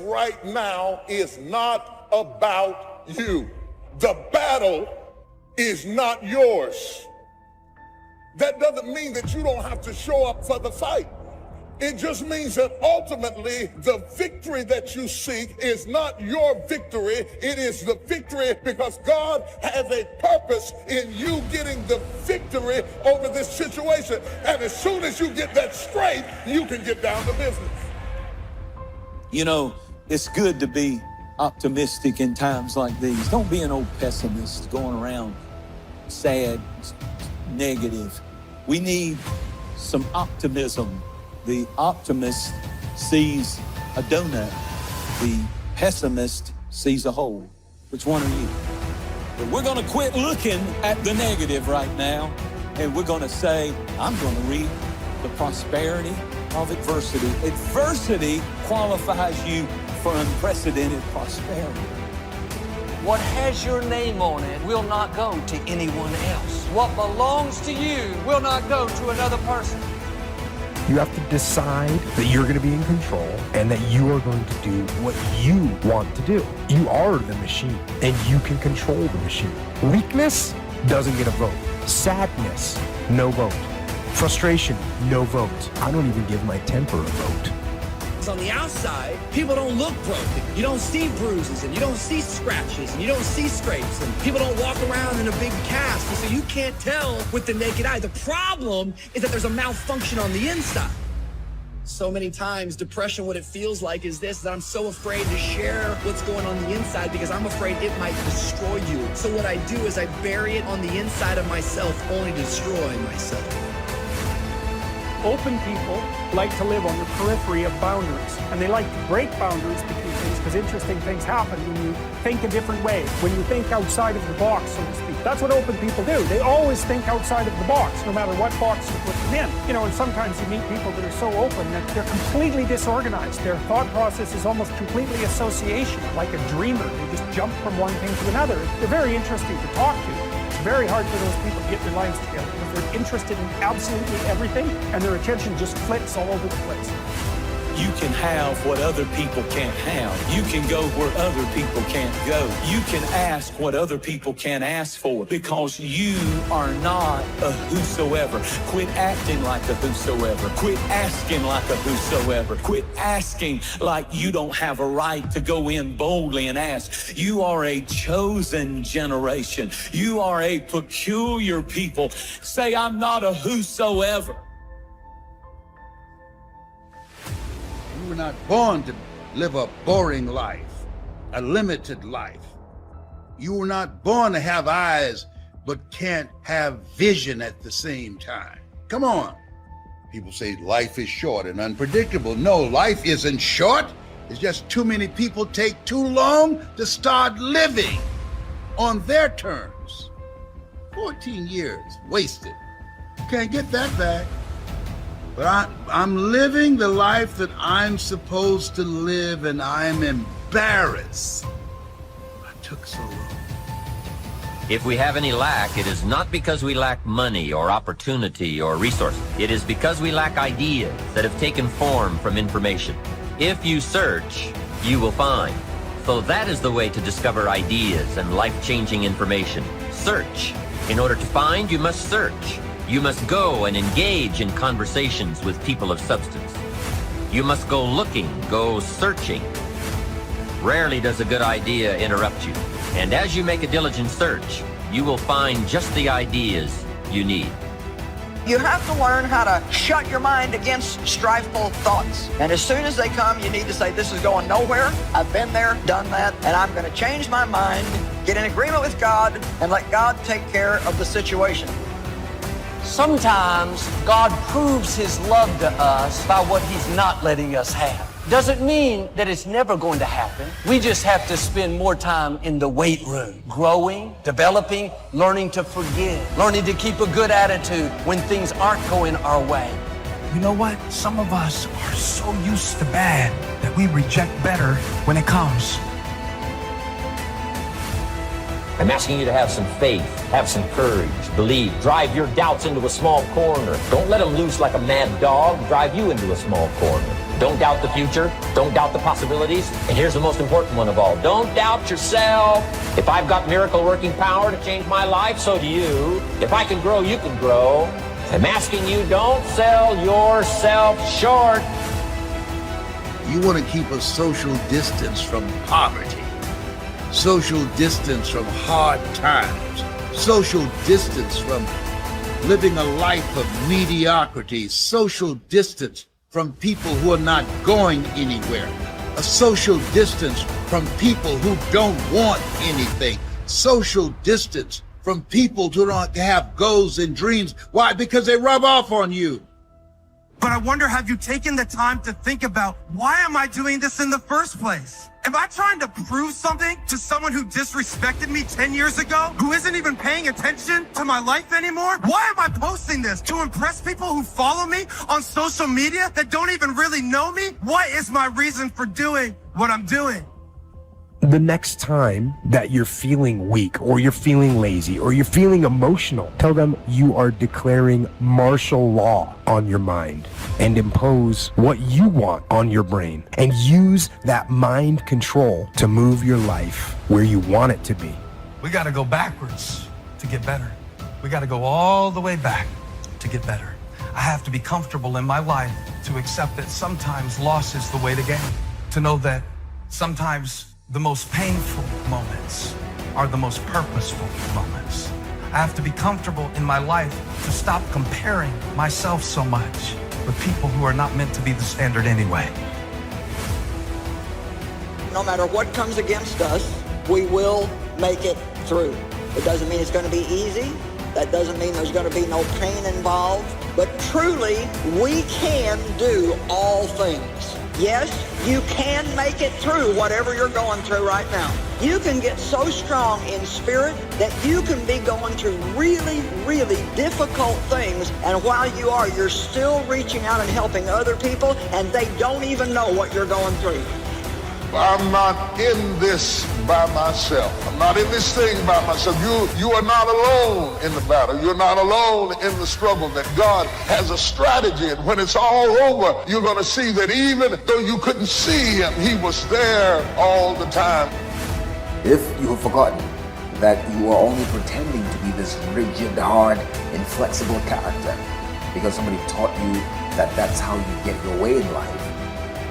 right now is not about you. The battle is not yours. That doesn't mean that you don't have to show up for the fight. It just means that ultimately the victory that you seek is not your victory. It is the victory because God has a purpose in you getting the victory over this situation. And as soon as you get that straight, you can get down to business. You know, it's good to be optimistic in times like these. Don't be an old pessimist going around sad, negative. We need some optimism. The optimist sees a donut. The pessimist sees a hole. Which one are you? But we're gonna quit looking at the negative right now, and we're gonna say, I'm gonna read the prosperity of adversity. Adversity qualifies you for unprecedented prosperity. What has your name on it will not go to anyone else. What belongs to you will not go to another person. You have to decide that you're going to be in control and that you are going to do what you want to do. You are the machine and you can control the machine. Weakness doesn't get a vote. Sadness, no vote. Frustration, no vote. I don't even give my temper a vote. On the outside, people don't look broken. You don't see bruises, and you don't see scratches, and you don't see scrapes, and people don't walk around in a big cast, and so you can't tell with the naked eye. The problem is that there's a malfunction on the inside. So many times, depression, what it feels like is this, that I'm so afraid to share what's going on the inside because I'm afraid it might destroy you. So what I do is I bury it on the inside of myself, only to destroy myself. Open people like to live on the periphery of boundaries, and they like to break boundaries between things because interesting things happen when you think a different way, when you think outside of the box, so to speak. That's what open people do. They always think outside of the box, no matter what box you put them in. You know, and sometimes you meet people that are so open that they're completely disorganized. Their thought process is almost completely associational, like a dreamer. They just jump from one thing to another. They're very interesting to talk to. It's very hard for those people to get their lives together because they're interested in absolutely everything and their attention just flips all over the place. You can have what other people can't have. You can go where other people can't go. You can ask what other people can't ask for because you are not a whosoever. Quit acting like a whosoever. Quit asking like a whosoever. Quit asking like you don't have a right to go in boldly and ask. You are a chosen generation. You are a peculiar people. Say, I'm not a whosoever. You were not born to live a boring life, a limited life. You were not born to have eyes, but can't have vision at the same time. Come on. People say life is short and unpredictable. No, life isn't short. It's just too many people take too long to start living on their terms. 14 years wasted. You can't get that back. But I'm living the life that I'm supposed to live, and I'm embarrassed. I took so long. If we have any lack, it is not because we lack money or opportunity or resources. It is because we lack ideas that have taken form from information. If you search, you will find. So that is the way to discover ideas and life-changing information. Search. In order to find, you must search. You must go and engage in conversations with people of substance. You must go looking, go searching. Rarely does a good idea interrupt you. And as you make a diligent search, you will find just the ideas you need. You have to learn how to shut your mind against strifeful thoughts. And as soon as they come, you need to say, this is going nowhere. I've been there, done that, and I'm going to change my mind, get in agreement with God, and let God take care of the situation. Sometimes God proves his love to us by what he's not letting us have. Doesn't mean that it's never going to happen. We just have to spend more time in the weight room, growing, developing, learning to forgive, learning to keep a good attitude when things aren't going our way. You know what? Some of us are so used to bad that we reject better when it comes. I'm asking you to have some faith, have some courage, believe, drive your doubts into a small corner. Don't let them loose like a mad dog, drive you into a small corner. Don't doubt the future. Don't doubt the possibilities. And here's the most important one of all. Don't doubt yourself. If I've got miracle working power to change my life, so do you. If I can grow, you can grow. I'm asking you, don't sell yourself short. You want to keep a social distance from poverty, social distance from hard times, social distance from living a life of mediocrity, social distance from people who are not going anywhere, a social distance from people who don't want anything, social distance from people who don't have goals and dreams. Why? Because they rub off on you. But I wonder, have you taken the time to think about, why am I doing this in the first place? Am I trying to prove something to someone who disrespected me 10 years ago, who isn't even paying attention to my life anymore? Why am I posting this? To impress people who follow me on social media that don't even really know me? What is my reason for doing what I'm doing? The next time that you're feeling weak or you're feeling lazy or you're feeling emotional, tell them you are declaring martial law on your mind and impose what you want on your brain and use that mind control to move your life where you want it to be. We got to go backwards to get better. We got to go all the way back to get better. I have to be comfortable in my life to accept that sometimes loss is the way to gain, to know that sometimes the most painful moments are the most purposeful moments. I have to be comfortable in my life to stop comparing myself so much with people who are not meant to be the standard anyway. No matter what comes against us, we will make it through. It doesn't mean it's going to be easy. That doesn't mean there's going to be no pain involved. But truly, we can do all things. Yes, you can make it through whatever you're going through right now. You can get so strong in spirit that you can be going through really, really difficult things, and while you are, you're still reaching out and helping other people, and they don't even know what you're going through. I'm not in this by myself. I'm not in this thing by myself. You are not alone in the battle. You're not alone in the struggle. That God has a strategy, and when it's all over, you're going to see that even though you couldn't see him, he was there all the time. If you have forgotten that you are only pretending to be this rigid, hard, inflexible character because somebody taught you that that's how you get your way in life,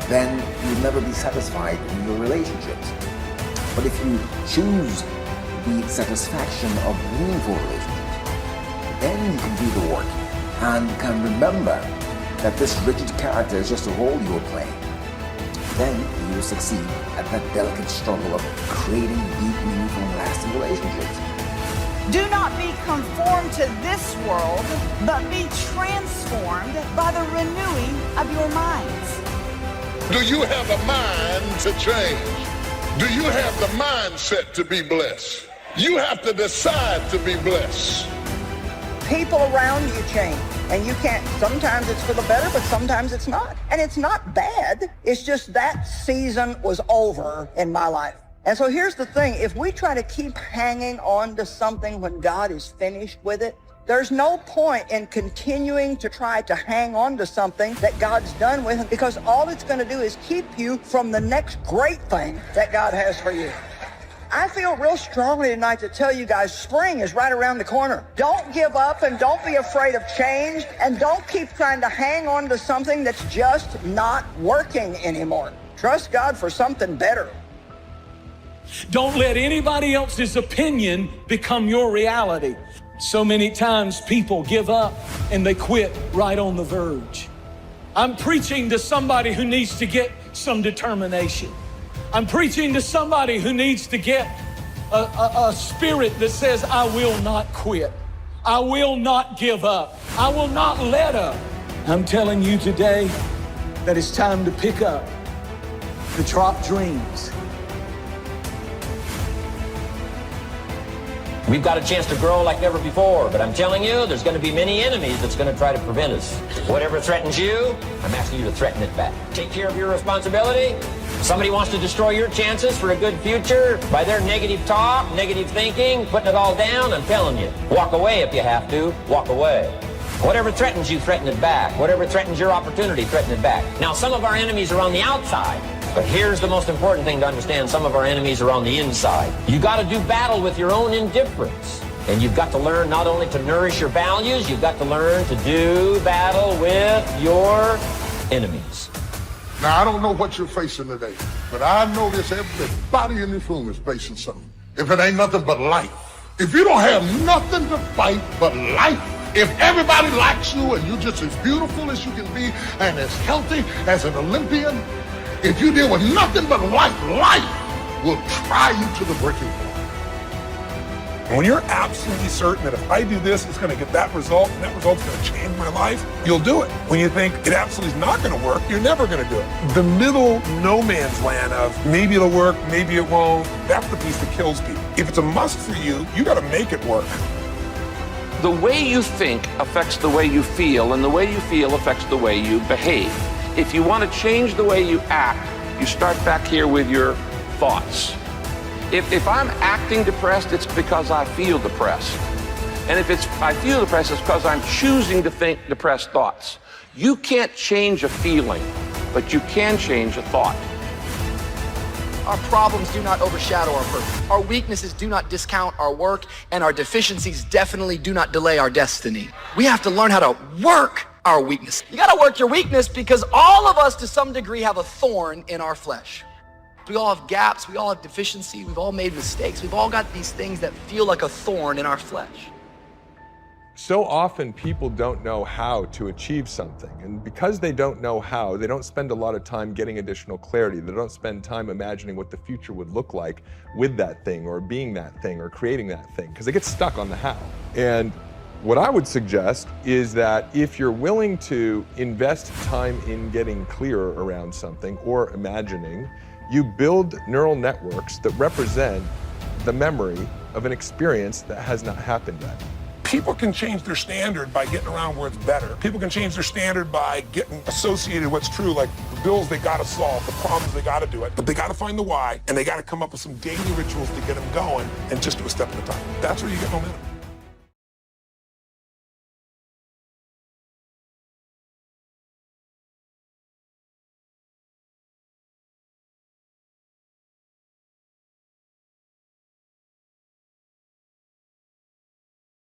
then you'll never be satisfied in your relationships. But if you choose the satisfaction of meaningful relationships, then you can do the work and can remember that this rigid character is just a role you are playing. Then you will succeed at that delicate struggle of creating deep, meaningful, and lasting relationships. Do not be conformed to this world, but be transformed by the renewing of your minds. Do you have a mind to change? Do you have the mindset to be blessed? You have to decide to be blessed. People around you change, and you can't, sometimes it's for the better, but sometimes it's not. And it's not bad. It's just that season was over in my life. And so here's the thing, if we try to keep hanging on to something when God is finished with it, there's no point in continuing to try to hang on to something that God's done with, because all it's going to do is keep you from the next great thing that God has for you. I feel real strongly tonight to tell you guys, spring is right around the corner. Don't give up, and don't be afraid of change, and don't keep trying to hang on to something that's just not working anymore. Trust God for something better. Don't let anybody else's opinion become your reality. So many times people give up and they quit right on the verge. I'm preaching to somebody who needs to get some determination. I'm preaching to somebody who needs to get a spirit that says, I will not quit. I will not give up. I will not let up. I'm telling you today that it's time to pick up the drop dreams. We've got a chance to grow like never before, but I'm telling you, there's going to be many enemies that's going to try to prevent us. Whatever threatens you, I'm asking you to threaten it back. Take care of your responsibility. Somebody wants to destroy your chances for a good future by their negative talk, negative thinking, putting it all down. I'm telling you, walk away if you have to. Walk away. Whatever threatens you, threaten it back. Whatever threatens your opportunity, threaten it back. Now, some of our enemies are on the outside, but here's the most important thing to understand. Some of our enemies are on the inside. You got to do battle with your own indifference. And you've got to learn not only to nourish your values, you've got to learn to do battle with your enemies. Now, I don't know what you're facing today, but I know this, everybody in this room is facing something. If it ain't nothing but life. If you don't have nothing to fight but life, if everybody likes you and you're just as beautiful as you can be and as healthy as an Olympian, if you deal with nothing but life, life will try you to the breaking point. When you're absolutely certain that if I do this, it's going to get that result, and that result's going to change my life, you'll do it. When you think it absolutely is not going to work, you're never going to do it. The middle no man's land of maybe it'll work, maybe it won't, that's the piece that kills people. If it's a must for you, you got to make it work. The way you think affects the way you feel, and the way you feel affects the way you behave. If you want to change the way you act, you start back here with your thoughts. If I'm acting depressed, it's because I feel depressed. And if I feel depressed, it's because I'm choosing to think depressed thoughts. You can't change a feeling, but you can change a thought. Our problems do not overshadow our purpose. Our weaknesses do not discount our work, and our deficiencies definitely do not delay our destiny. We have to learn how to work our weakness. You gotta work your weakness because all of us to some degree have a thorn in our flesh. We all have gaps, we all have deficiency, we've all made mistakes, we've all got these things that feel like a thorn in our flesh. So often people don't know how to achieve something, and because they don't know how, they don't spend a lot of time getting additional clarity. They don't spend time imagining what the future would look like with that thing or being that thing or creating that thing, because they get stuck on the how. And what I would suggest is that if you're willing to invest time in getting clearer around something or imagining, you build neural networks that represent the memory of an experience that has not happened yet. People can change their standard by getting around where it's better. People can change their standard by getting associated what's true, like the bills they gotta solve, the problems they gotta do it, but they gotta find the why, and they gotta come up with some daily rituals to get them going, and just do a step at a time. That's where you get momentum.